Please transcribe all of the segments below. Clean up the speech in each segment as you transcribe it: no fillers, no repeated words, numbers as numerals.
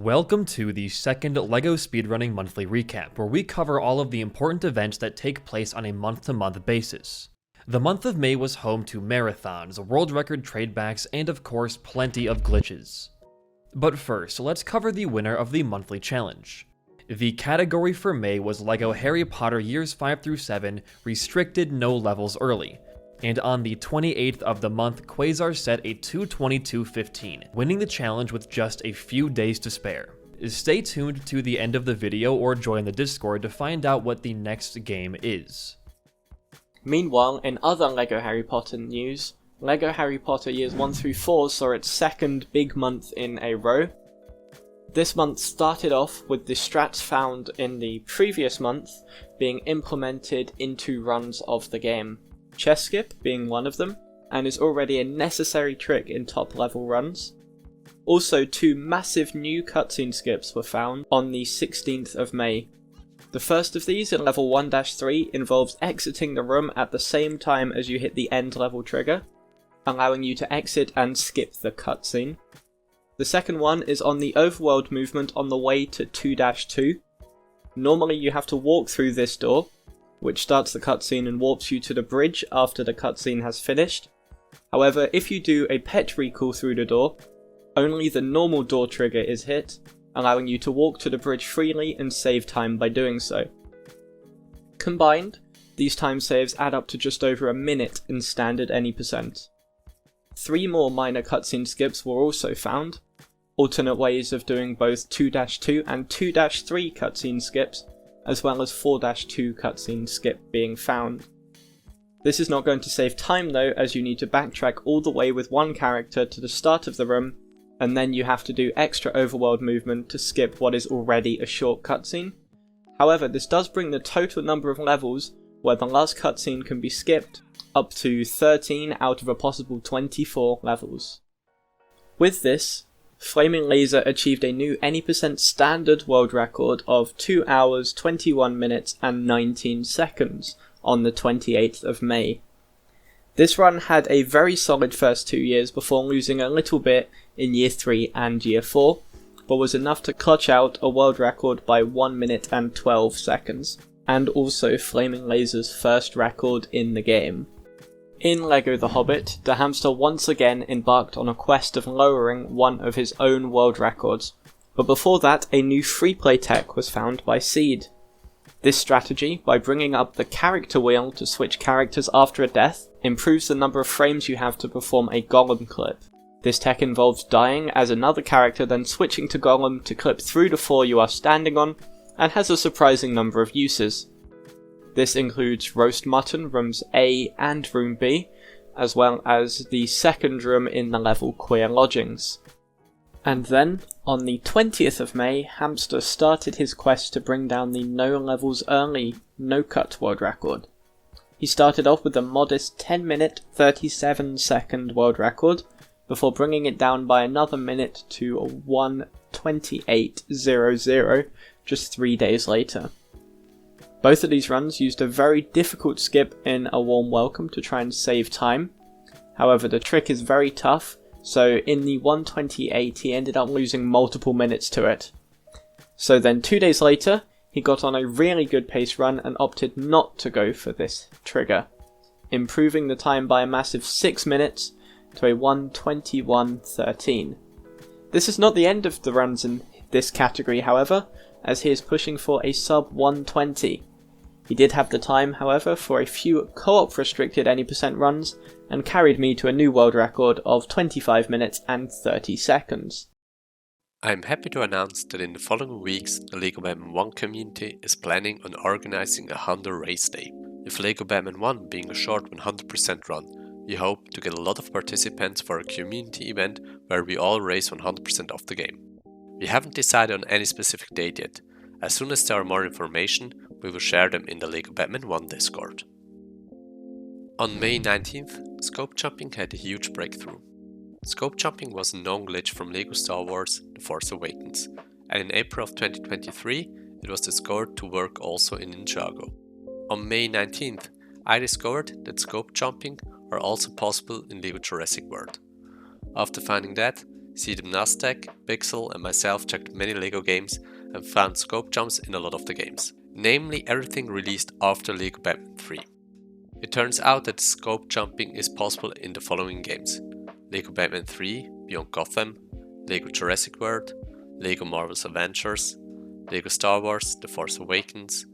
Welcome to the second LEGO Speedrunning monthly recap, where we cover all of the important events that take place on a month-to-month basis. The month of May was home to marathons, world record tradebacks, and of course plenty of glitches. But first, let's cover the winner of the monthly challenge. The category for May was LEGO Harry Potter Years 5 through 7, restricted no levels early. And on the 28th of the month, Quasar set a 2:22:15, winning the challenge with just a few days to spare. Stay tuned to the end of the video or join the Discord to find out what the next game is. Meanwhile, in other LEGO Harry Potter news, LEGO Harry Potter Years 1 through 4 saw its second big month in a row. This month started off with the strats found in the previous month being implemented into runs of the game. Chess skip being one of them, and is already a necessary trick in top level runs. Also, two massive new cutscene skips were found on the 16th of May. The first of these, in level 1-3, involves exiting the room at the same time as you hit the end level trigger, allowing you to exit and skip the cutscene. The second one is on the overworld movement on the way to 2-2. Normally you have to walk through this door, which starts the cutscene and warps you to the bridge after the cutscene has finished. However, if you do a pet recall through the door, only the normal door trigger is hit, allowing you to walk to the bridge freely and save time by doing so. Combined, these time saves add up to just over a minute in standard any percent. 3 more minor cutscene skips were also found, alternate ways of doing both 2-2 and 2-3 cutscene skips, as well as 4-2 cutscene skip being found. This is not going to save time though, as you need to backtrack all the way with one character to the start of the room, and then you have to do extra overworld movement to skip what is already a short cutscene. However, this does bring the total number of levels where the last cutscene can be skipped up to 13 out of a possible 24 levels. With this, Flaming Laser achieved a new any percent standard world record of 2 hours, 21 minutes and 19 seconds on the 28th of May. This run had a very solid first 2 years before losing a little bit in year 3 and year 4, but was enough to clutch out a world record by 1 minute and 12 seconds, and also Flaming Laser's first record in the game. In LEGO The Hobbit, the hamster once again embarked on a quest of lowering one of his own world records, but before that a new freeplay tech was found by Seed. This strategy, by bringing up the character wheel to switch characters after a death, improves the number of frames you have to perform a Gollum clip. This tech involves dying as another character, then switching to Gollum to clip through the floor you are standing on, and has a surprising number of uses. This includes Roast Mutton Rooms A and Room B, as well as the second room in the level Queer Lodgings. And then, on the 20th of May, Hamster started his quest to bring down the No Levels Early No Cut world record. He started off with a modest 10 minute 37 second world record, before bringing it down by another minute to 1:28:00 just 3 days later. Both of these runs used a very difficult skip in A Warm Welcome to try and save time. However, the trick is very tough, so in the 1:28 he ended up losing multiple minutes to it. So then 2 days later, he got on a really good pace run and opted not to go for this trigger, improving the time by a massive 6 minutes to a 1:21:13. This is not the end of the runs in this category, however, as he is pushing for a sub 1:20. He did have the time, however, for a few co-op restricted any percent runs, and carried me to a new world record of 25 minutes and 30 seconds. I'm happy to announce that in the following weeks, the LEGO Batman 1 community is planning on organizing a 100 race day. With LEGO Batman 1 being a short 100% run, we hope to get a lot of participants for a community event where we all race 100% of the game. We haven't decided on any specific date yet. As soon as there are more information, we will share them in the LEGO Batman 1 Discord. On May 19th, scope jumping had a huge breakthrough. Scope jumping was a known glitch from LEGO Star Wars The Force Awakens, and in April of 2023 it was discovered to work also in Ninjago. On May 19th, I discovered that scope jumping are also possible in LEGO Jurassic World. After finding that, Seedom Nasdaq, Pixel and myself checked many LEGO games and found scope jumps in a lot of the games, namely everything released after LEGO Batman 3. It turns out that scope jumping is possible in the following games: LEGO Batman 3, Beyond Gotham, LEGO Jurassic World, LEGO Marvel's Avengers, LEGO Star Wars The Force Awakens,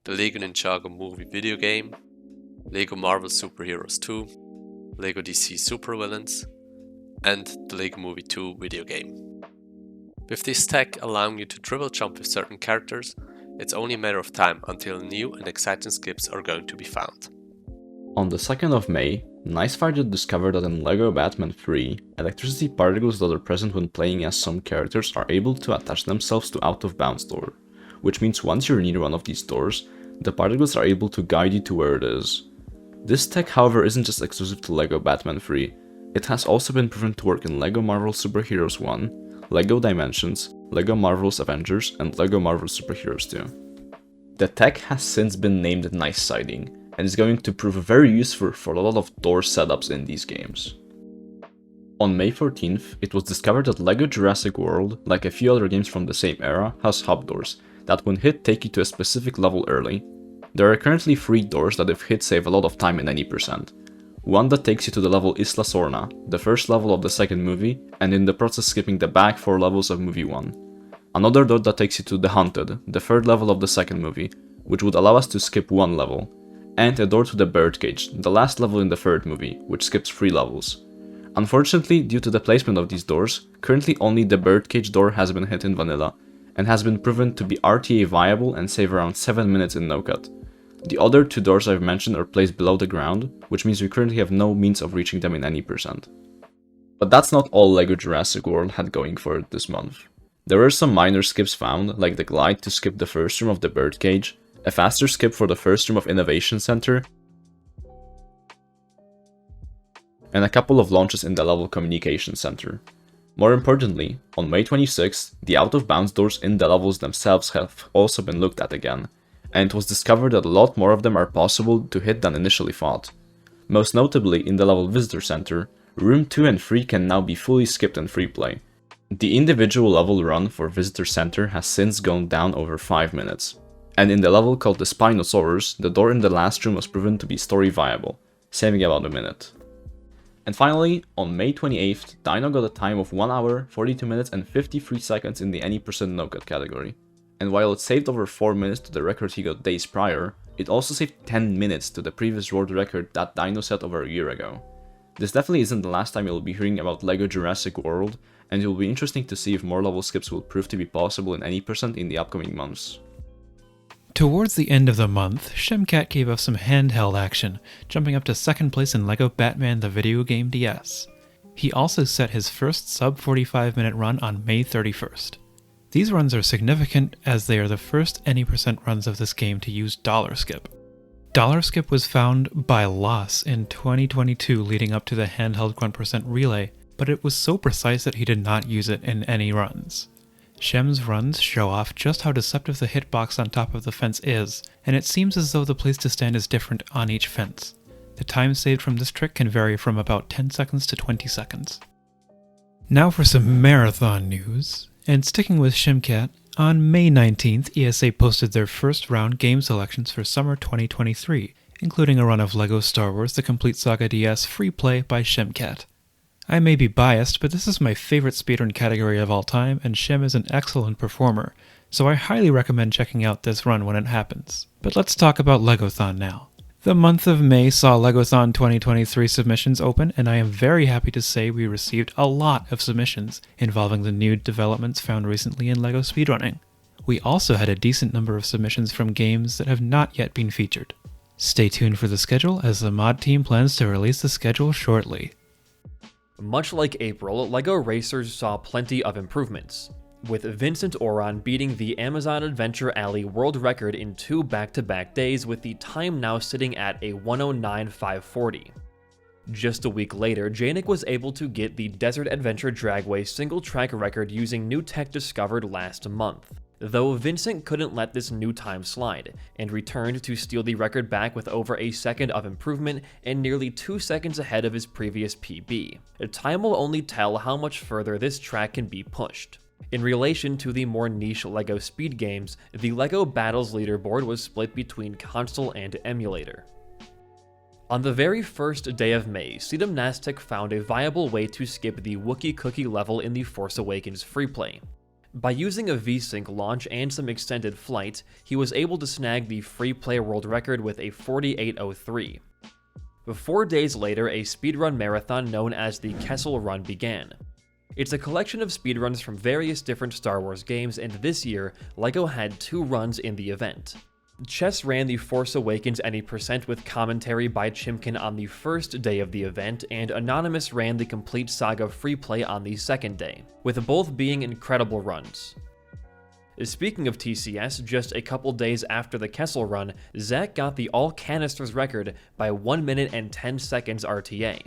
the LEGO Ninjago movie video game, LEGO Marvel Super Heroes 2, LEGO DC Supervillains, and the LEGO Movie 2 video game. With this tech allowing you to triple jump with certain characters, it's only a matter of time until new and exciting skips are going to be found. On the 2nd of May, Nicesighting discovered that in LEGO Batman 3, electricity particles that are present when playing as some characters are able to attach themselves to out-of-bounds door, which means once you're near one of these doors, the particles are able to guide you to where it is. This tech, however, isn't just exclusive to LEGO Batman 3, it has also been proven to work in LEGO Marvel Super Heroes 1, LEGO Dimensions, LEGO Marvel's Avengers, and LEGO Marvel Super Heroes 2. The tech has since been named Nicesighting, and is going to prove very useful for a lot of door setups in these games. On May 14th, it was discovered that LEGO Jurassic World, like a few other games from the same era, has hub doors that when hit take you to a specific level early. There are currently 3 doors that if hit save a lot of time in any percent. One that takes you to the level Isla Sorna, the first level of the second movie, and in the process skipping the back 4 levels of movie 1. Another door that takes you to The Hunted, the third level of the second movie, which would allow us to skip 1 level. And a door to the Birdcage, the last level in the third movie, which skips 3 levels. Unfortunately, due to the placement of these doors, currently only the Birdcage door has been hit in vanilla, and has been proven to be RTA viable and save around 7 minutes in no-cut. The other 2 doors I've mentioned are placed below the ground, which means we currently have no means of reaching them in any percent. But that's not all LEGO Jurassic World had going for it this month. There were some minor skips found, like the glide to skip the first room of the Birdcage, a faster skip for the first room of Innovation Center, and a couple of launches in the level Communication Center. More importantly, on May 26th, the out-of-bounds doors in the levels themselves have also been looked at again, and it was discovered that a lot more of them are possible to hit than initially thought. Most notably, in the level Visitor Center, Room 2 and 3 can now be fully skipped in free play. The individual level run for Visitor Center has since gone down over 5 minutes. And in the level called the Spinosaurus, the door in the last room was proven to be story viable, saving about a minute. And finally, on May 28th, Dino got a time of 1 hour, 42 minutes and 53 seconds in the any percent no-cut category. And while it saved over 4 minutes to the record he got days prior, it also saved 10 minutes to the previous world record that Dino set over a year ago. This definitely isn't the last time you'll be hearing about LEGO Jurassic World, and it will be interesting to see if more level skips will prove to be possible in any percent in the upcoming months. Towards the end of the month, Shemcat gave us some handheld action, jumping up to 2nd place in LEGO Batman the Video Game DS. He also set his first sub 45-minute run on May 31st. These runs are significant as they are the first any percent runs of this game to use Dollar Skip. Dollar Skip was found by Loss in 2022 leading up to the handheld Grunt Percent Relay, but it was so precise that he did not use it in any runs. Shem's runs show off just how deceptive the hitbox on top of the fence is, and it seems as though the place to stand is different on each fence. The time saved from this trick can vary from about 10 seconds to 20 seconds. Now for some marathon news, and sticking with Shemcat, on May 19th, ESA posted their first round game selections for summer 2023, including a run of LEGO Star Wars The Complete Saga DS free play by Shemcat. I may be biased, but this is my favorite speedrun category of all time, and Shem is an excellent performer, so I highly recommend checking out this run when it happens. But let's talk about LEGOthon now. The month of May saw LEGOthon 2023 submissions open, and I am very happy to say we received a lot of submissions involving the new developments found recently in LEGO Speedrunning. We also had a decent number of submissions from games that have not yet been featured. Stay tuned for the schedule, as the mod team plans to release the schedule shortly. Much like April, LEGO Racers saw plenty of improvements, with Vincent Oron beating the Amazon Adventure Alley world record in 2 back-to-back days, with the time now sitting at a 109.540. Just a week later, Janik was able to get the Desert Adventure Dragway single-track record using new tech discovered last month. though Vincent couldn't let this new time slide, and returned to steal the record back with over a second of improvement and nearly 2 seconds ahead of his previous PB. Time will only tell how much further this track can be pushed. In relation to the more niche LEGO Speed games, the LEGO Battles leaderboard was split between console and emulator. On the very first day of May, Seedom found a viable way to skip the Wookiee Cookie level in the Force Awakens freeplay. By using a VSync launch and some extended flight, he was able to snag the free play world record with a 48:03. 4 days later, a speedrun marathon known as the Kessel Run began. It's a collection of speedruns from various different Star Wars games, and this year, LEGO had 2 runs in the event. Chess ran the Force Awakens any percent with commentary by Chimkin on the first day of the event, and Anonymous ran the complete Saga free play on the second day, with both being incredible runs. Speaking of TCS, just a couple days after the Kessel run, Zach got the all canisters record by 1 minute and 10 seconds RTA.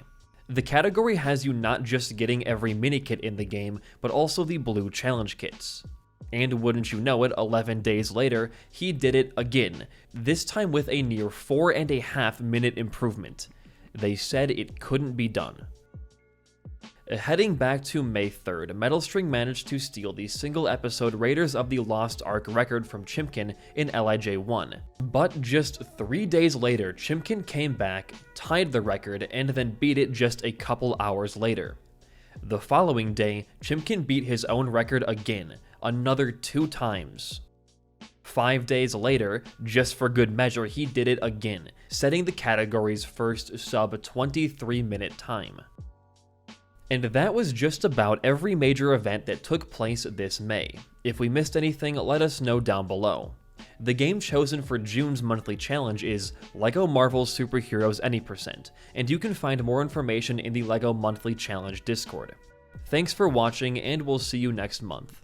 The category has you not just getting every mini-kit in the game, but also the blue challenge kits. And wouldn't you know it, 11 days later, he did it again, this time with a near 4.5 minute improvement. They said it couldn't be done. Heading back to May 3rd, Metalstring managed to steal the single-episode Raiders of the Lost Ark record from Chimkin in LIJ1. But just 3 days later, Chimkin came back, tied the record, and then beat it just a couple hours later. The following day, Chimkin beat his own record again, another 2 times. 5 days later, just for good measure, he did it again, setting the category's first sub-23-minute time. And that was just about every major event that took place this May. If we missed anything, let us know down below. The game chosen for June's monthly challenge is LEGO Marvel Superheroes Any Percent, and you can find more information in the LEGO Monthly Challenge Discord. Thanks for watching, and we'll see you next month.